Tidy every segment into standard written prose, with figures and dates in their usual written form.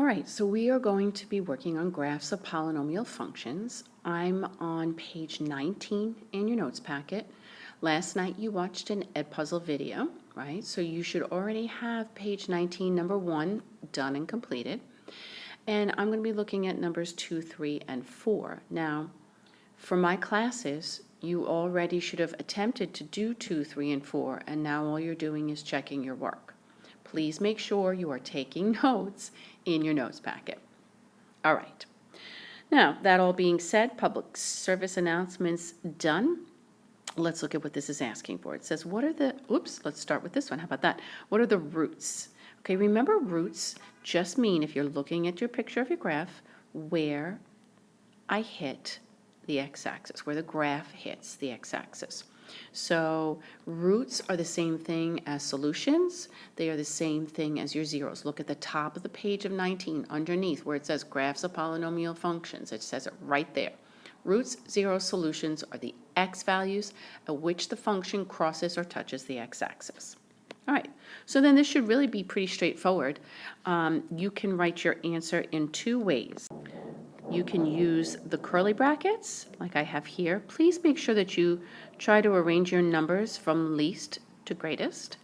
All right, so we are going to be working on graphs of polynomial functions. I'm on page 19 in your notes packet. Last night you watched an Edpuzzle video, right? So you should already have page 19, number 1, done and completed. And I'm going to be looking at numbers 2, 3, and 4. Now, for my classes, you already should have attempted to do 2, 3, and 4, and now all you're doing is checking your work. Please make sure you are taking notes in your notes packet. All right. Now, that all being said, public service announcements done. Let's look at what this is asking for. It says, what are the, let's start with this one. How about that? What are the roots? Okay, remember roots just mean, if you're looking at your picture of your graph, where I hit the x-axis, where the graph hits the x-axis. So roots are the same thing as solutions. They are the same thing as your zeros. Look at the top of the page of 19 underneath where it says graphs of polynomial functions. It says it right there. Roots, zeros, solutions are the x values at which the function crosses or touches the x-axis. All right, so then this should really be pretty straightforward. You can write your answer in two ways. You can use the curly brackets, like I have here. Please make sure that you try to arrange your numbers from least to greatest.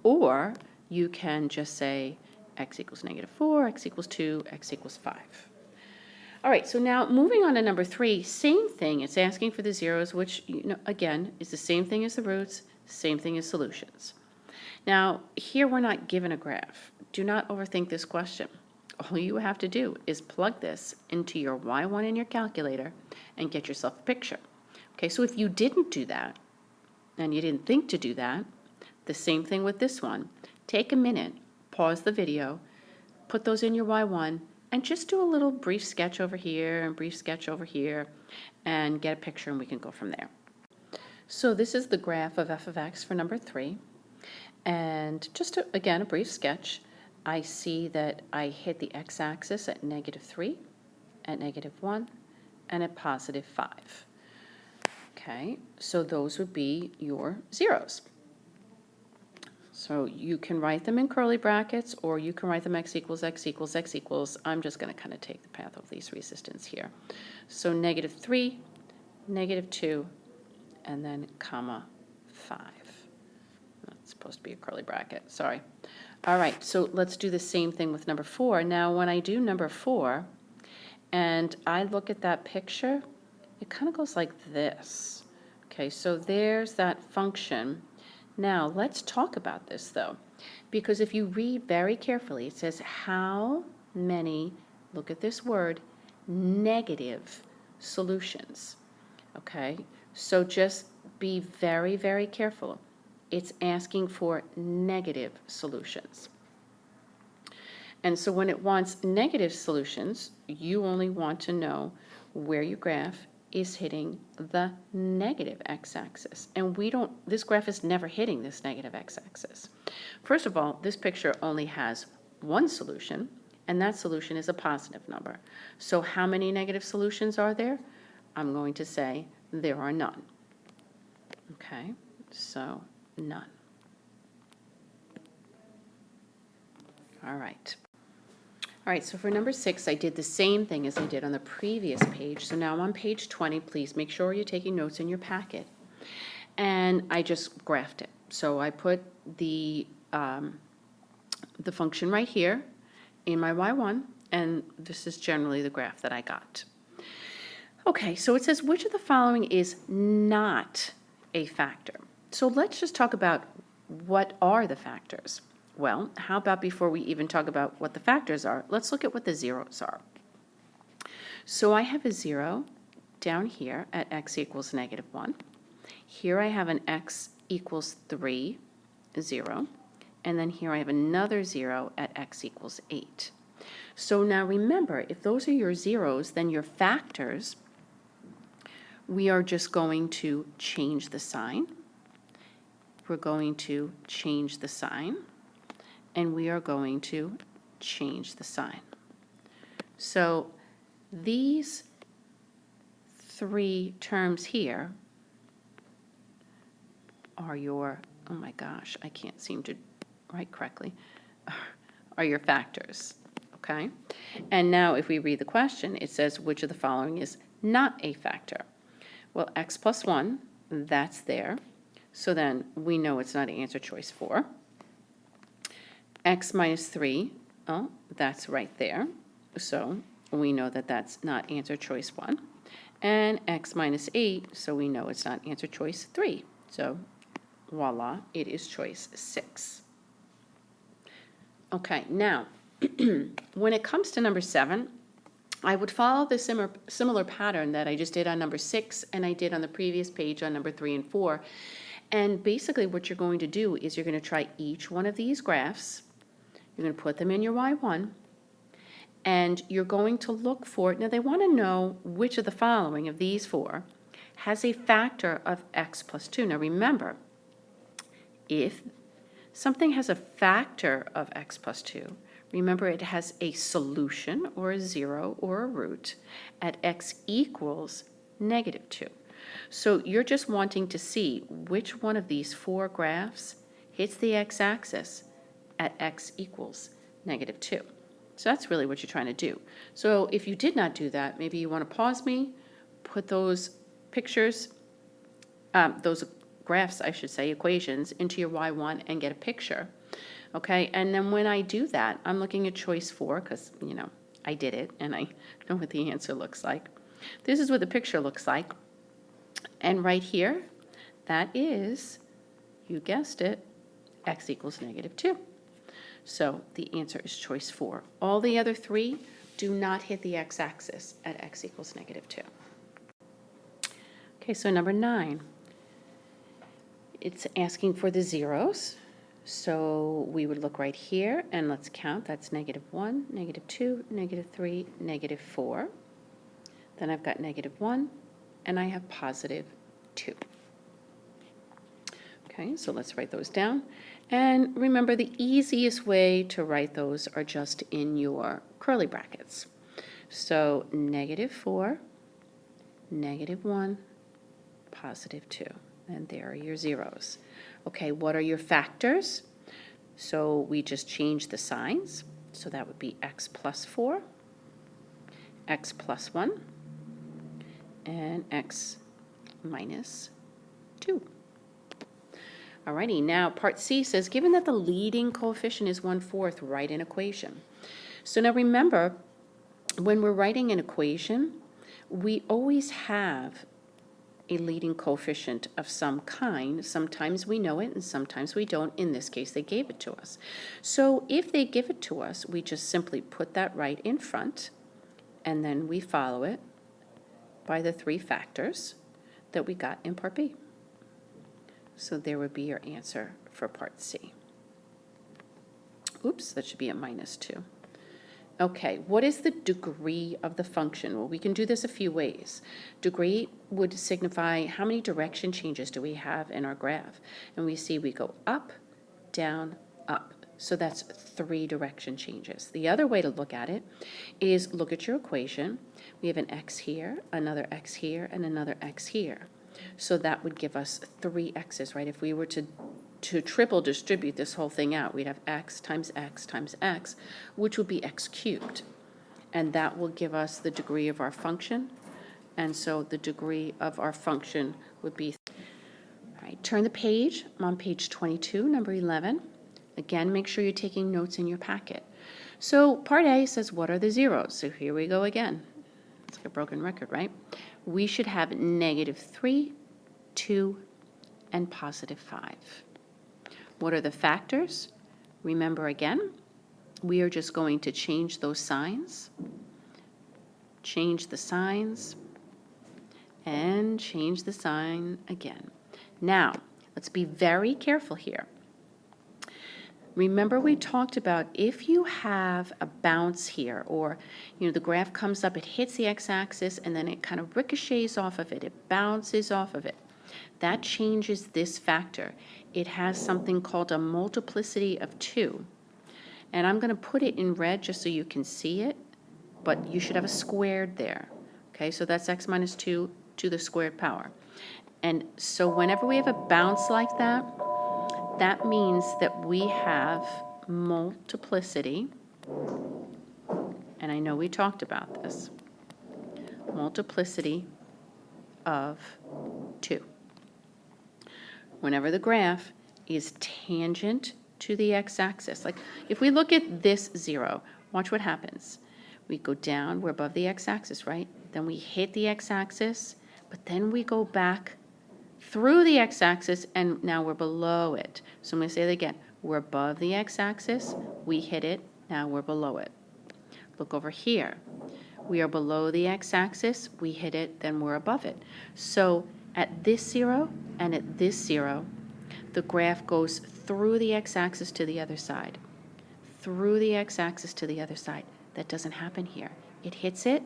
Or you can just say x equals -4, x equals 2, x equals 5. All right, so now moving on to number 3, same thing. It's asking for the zeros, which, again, is the same thing as the roots, same thing as solutions. Now, here we're not given a graph. Do not overthink this question. All you have to do is plug this into your y1 in your calculator and get yourself a picture. Okay, so if you didn't do that, and you didn't think to do that, the same thing with this one. Take a minute, pause the video, put those in your y1, and just do a little brief sketch over here and brief sketch over here, and get a picture, and we can go from there. So this is the graph of f of x for number 3. And just, again, a brief sketch. I see that I hit the x-axis at -3, at -1, and at +5. Okay, so those would be your zeros. So you can write them in curly brackets, or you can write them x equals, x equals, x equals. I'm just going to kind of take the path of least resistance here. So -3, -2, and then comma 5. That's supposed to be a curly bracket, sorry. All right, so let's do the same thing with number 4. Now, when I do number 4, and I look at that picture, it kind of goes like this. Okay, so there's that function. Now, let's talk about this, though, because if you read very carefully, it says how many, look at this word, negative solutions. Okay, so just be very, very careful. It's asking for negative solutions. And so when it wants negative solutions, you only want to know where your graph is hitting the negative x-axis. And this graph is never hitting this negative x-axis. First of all, this picture only has one solution, and that solution is a positive number. So how many negative solutions are there? I'm going to say there are none. Okay, so none. All right. All right, so for number 6, I did the same thing as I did on the previous page. So now I'm on page 20. Please make sure you're taking notes in your packet. And I just graphed it. So I put the function right here in my y1, and this is generally the graph that I got. Okay, so it says, which of the following is not a factor? So let's just talk about what are the factors. Well, how about before we even talk about what the factors are, let's look at what the zeros are. So I have a 0 down here at x equals -1. Here I have an x equals 3, 0. And then here I have another 0 at x equals 8. So now remember, if those are your zeros, then your factors, we are just going to change the sign. We're going to change the sign, and we are going to change the sign. So these 3 terms here are your, oh my gosh, I can't seem to write correctly, are your factors. okay? And now if we read the question, it says, which of the following is not a factor? Well, x plus 1, that's there. So then we know it's not answer choice 4. X minus 3, oh, that's right there. So we know that that's not answer choice 1. And x minus 8, so we know it's not answer choice 3. So voila, it is choice 6. Okay, now, when it comes to number 7, I would follow the similar pattern that I just did on number 6 and I did on the previous page on number 3 and 4. And basically what you're going to do is you're going to try each one of these graphs. You're going to put them in your Y1, and you're going to look for, now they want to know which of the following of these 4 has a factor of x plus 2. Now remember, if something has a factor of x plus 2, remember it has a solution or a 0 or a root at x equals negative 2. So you're just wanting to see which one of these 4 graphs hits the x-axis at x equals negative 2. So that's really what you're trying to do. So if you did not do that, maybe you want to pause me, put those pictures, those graphs, I should say, equations, into your Y1 and get a picture. Okay, and then when I do that, I'm looking at choice 4 because, you know, I did it and I know what the answer looks like. This is what the picture looks like. And right here, that is, you guessed it, x equals negative 2. So the answer is choice 4. All the other 3 do not hit the x-axis at x equals negative 2. Okay, so number 9. It's asking for the zeros. So we would look right here and let's count. That's negative 1, negative 2, negative 3, negative 4. Then I've got negative 1 and I have positive 2. Okay, so let's write those down. And remember, the easiest way to write those are just in your curly brackets. So negative 4, negative 1, positive 2. And there are your zeros. Okay, what are your factors? So we just change the signs. So that would be x plus 4, x plus 1, and x minus 2. Alrighty, now part C says, given that the leading coefficient is 1/4, write an equation. So now remember, when we're writing an equation, we always have a leading coefficient of some kind. Sometimes we know it and sometimes we don't. In this case, they gave it to us. So if they give it to us, we just simply put that right in front and then we follow it by the 3 factors that we got in part B. So there would be your answer for part C. Oops, that should be a minus 2. Okay, what is the degree of the function? Well, we can do this a few ways. Degree would signify how many direction changes do we have in our graph. And we see we go up, down, up. So that's 3 direction changes. The other way to look at it is look at your equation. We have an x here, another x here, and another x here. So that would give us 3 x's, right? If we were to triple distribute this whole thing out, we'd have x times x times x, which would be x cubed. And that will give us the degree of our function. And so the degree of our function would be, all right, turn the page. I'm on page 22, number 11. Again, make sure you're taking notes in your packet. So part A says, what are the zeros? So here we go again. It's like a broken record, right? We should have negative 3, 2, and positive 5. What are the factors? Remember again, we are just going to change those signs, change the signs, and change the sign again. Now, let's be very careful here. Remember we talked about if you have a bounce here, or the graph comes up, it hits the x-axis, and then it kind of ricochets off of it, it bounces off of it. That changes this factor. It has something called a multiplicity of 2. And I'm going to put it in red just so you can see it, but you should have a squared there. Okay, so that's x minus 2 to the squared power. And so whenever we have a bounce like that, that means that we have multiplicity and I know we talked about this, multiplicity of 2. Whenever the graph is tangent to the x-axis, like if we look at this 0, watch what happens. We go down, we're above the x-axis, right? Then we hit the x-axis, but then we go back through the x-axis, and now we're below it. So I'm going to say it again. We're above the x-axis, we hit it, now we're below it. Look over here. We are below the x-axis, we hit it, then we're above it. So at this 0 and at this 0, the graph goes through the x-axis to the other side. Through the x-axis to the other side. That doesn't happen here. It hits it,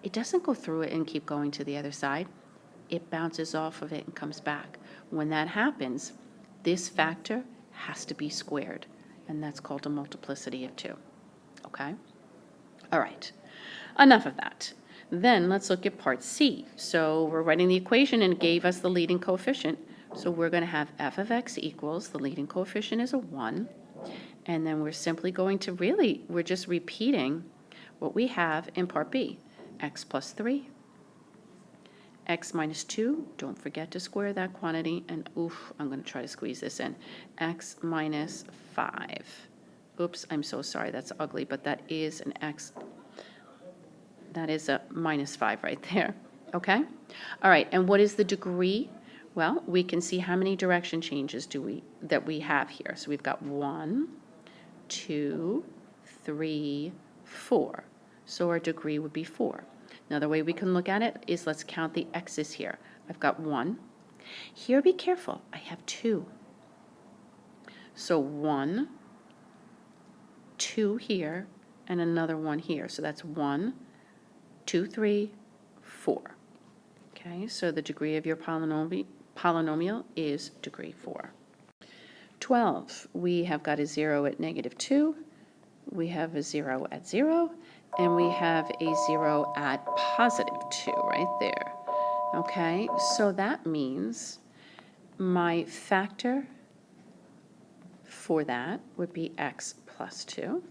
it doesn't go through it and keep going to the other side. It bounces off of it and comes back. When that happens, this factor has to be squared, and that's called a multiplicity of 2. Okay? All right, enough of that. Then let's look at part C. So we're writing the equation and it gave us the leading coefficient. So we're going to have f of x equals, the leading coefficient is a 1, and then we're simply going to we're just repeating what we have in part B, x plus 3, x minus 2, don't forget to square that quantity, and oof, I'm going to try to squeeze this in, x minus 5. Oops, I'm so sorry, that's ugly, but that is an x, that is a minus 5 right there, okay? All right, and what is the degree? Well, we can see how many direction changes that we have here. So we've got 1, 2, 3, 4. So our degree would be 4. Another way we can look at it is let's count the x's here. I've got 1. Here, be careful. I have 2. So 1, 2 here, and another 1 here. So that's 1, 2, 3, 4. Okay, so the degree of your polynomial is degree 4. 12, we have got a 0 at -2. We have a 0 at 0. And we have a 0 at +2 right there. Okay, so that means my factor for that would be x plus 2.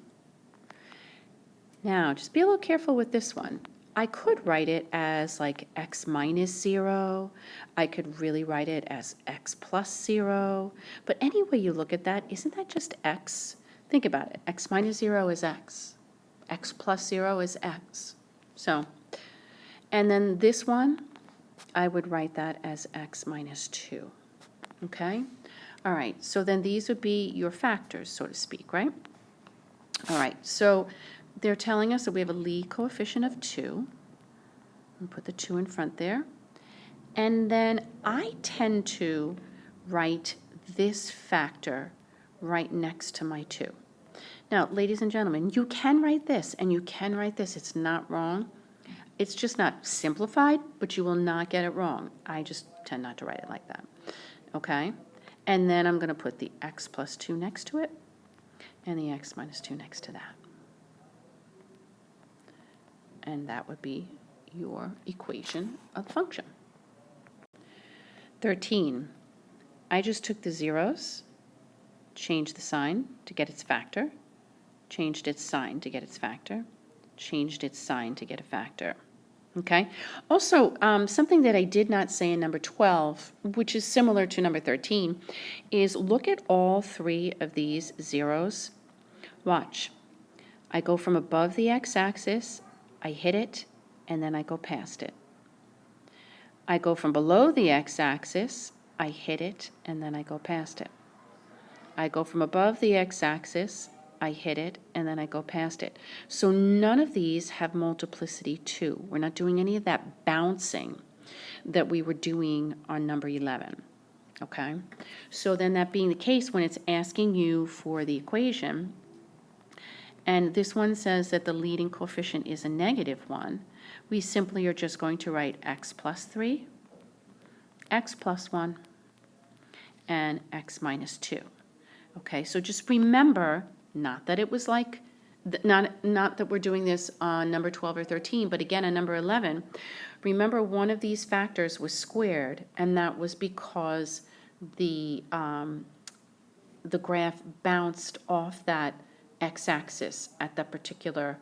Now, just be a little careful with this one. I could write it as like x minus 0. I could really write it as x plus 0. But any way you look at that, isn't that just x? Think about it. X minus 0 is x. X plus 0 is x. So, and then this one, I would write that as x minus 2. Okay? All right, so then these would be your factors, so to speak, right? All right, so they're telling us that we have a lead coefficient of 2. And put the 2 in front there. And then I tend to write this factor right next to my 2. Now, ladies and gentlemen, you can write this and you can write this. It's not wrong. It's just not simplified, but you will not get it wrong. I just tend not to write it like that. Okay? And then I'm going to put the x plus 2 next to it and the x minus 2 next to that. And that would be your equation of the function. 13. I just took the zeros, changed the sign to get its factor, changed its sign to get its factor, changed its sign to get a factor. Okay? Also, something that I did not say in number 12, which is similar to number 13, is look at all 3 of these zeros. Watch. I go from above the x-axis, I hit it, and then I go past it. I go from below the x-axis, I hit it, and then I go past it. I go from above the x-axis, I hit it, and then I go past it. So none of these have multiplicity 2. We're not doing any of that bouncing that we were doing on number 11. Okay? So then that being the case, when it's asking you for the equation, and this one says that the leading coefficient is a -1, we simply are just going to write x plus 3, x plus 1, and x minus 2. Okay, so just remember, not that it was like, not that we're doing this on number 12 or 13, but again on number 11, remember one of these factors was squared, and that was because the graph bounced off that x-axis at that particular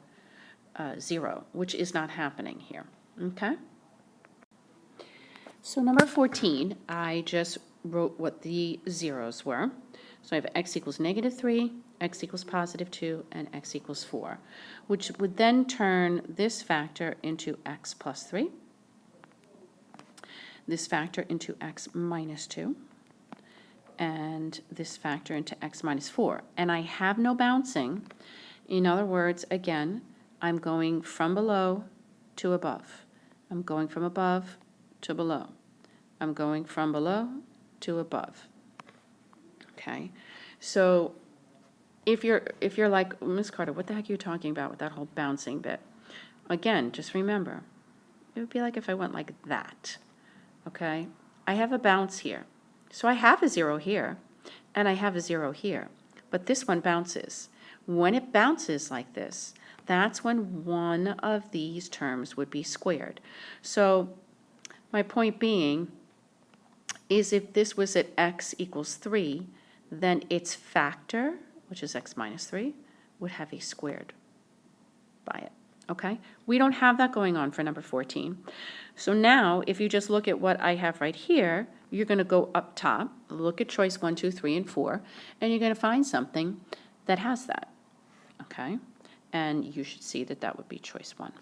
0, which is not happening here, okay? So number 14, I just wrote what the zeros were. So I have x equals -3, x equals +2, and x equals 4, which would then turn this factor into x plus 3, this factor into x minus 2, and this factor into x minus 4. And I have no bouncing. In other words, again, I'm going from below to above. I'm going from above to below. I'm going from below to above. Okay, so if you're like, Miss Carter, what the heck are you talking about with that whole bouncing bit? Again, just remember, it would be like if I went like that. Okay, I have a bounce here. So I have a 0 here, and I have a 0 here. But this one bounces. When it bounces like this, that's when one of these terms would be squared. So my point being is if this was at x equals 3, then its factor, which is x minus 3, would have a squared by it. Okay? We don't have that going on for number 14. So now, if you just look at what I have right here, you're going to go up top, look at choice 1, 2, 3, and 4, and you're going to find something that has that. Okay? And you should see that that would be choice 1.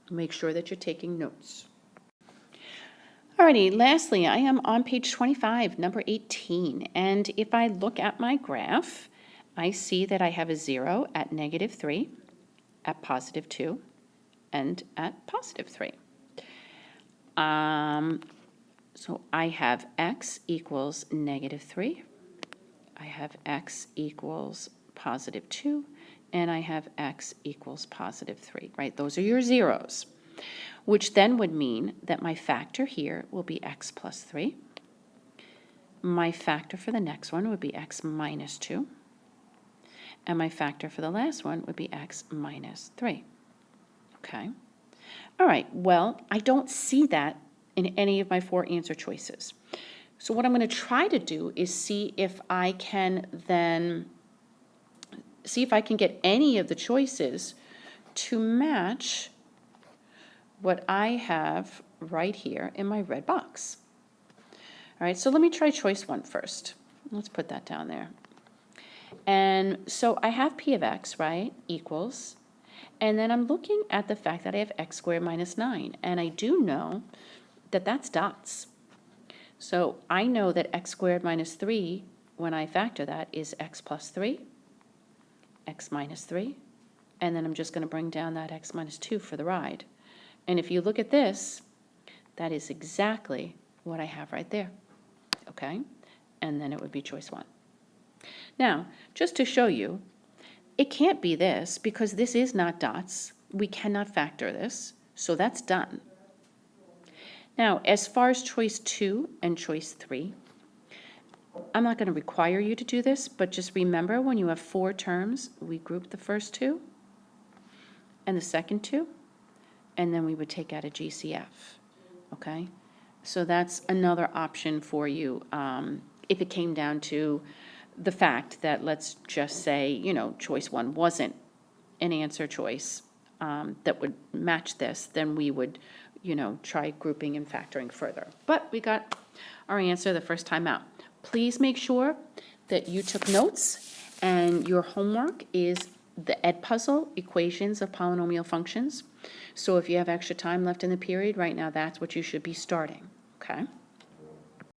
Make sure that you're taking notes. Alrighty, lastly, I am on page 25, number 18, and if I look at my graph, I see that I have a 0 at -3, at +2, and at +3. So I have x equals -3, I have x equals +2, and I have x equals +3, right? Those are your zeros, which then would mean that my factor here will be x plus 3. My factor for the next one would be x minus 2. And my factor for the last one would be x minus 3. Okay? All right, well, I don't see that in any of my 4 answer choices. So what I'm going to try to do is see if I can get any of the choices to match what I have right here in my red box. All right, so let me try choice 1 first. Let's put that down there. And so I have p of x, right, equals, and then I'm looking at the fact that I have x squared minus 9, and I do know that that's dots. So I know that x squared minus 3, when I factor that, is x plus 3, x minus 3, and then I'm just going to bring down that x minus 2 for the ride. And if you look at this, that is exactly what I have right there, okay? And then it would be choice 1. Now, just to show you, it can't be this because this is not dots. We cannot factor this, so that's done. Now, as far as choice 2 and choice 3, I'm not going to require you to do this, but just remember when you have 4 terms, we group the first 2 and the second 2, and then we would take out a GCF, okay? So that's another option for you if it came down to the fact that, let's just say, you know, choice 1 wasn't an answer choice that would match this, then we would, you know, try grouping and factoring further. But we got our answer the first time out. Please make sure that you took notes and your homework is the Edpuzzle equations of polynomial functions. So if you have extra time left in the period right now, that's what you should be starting, okay?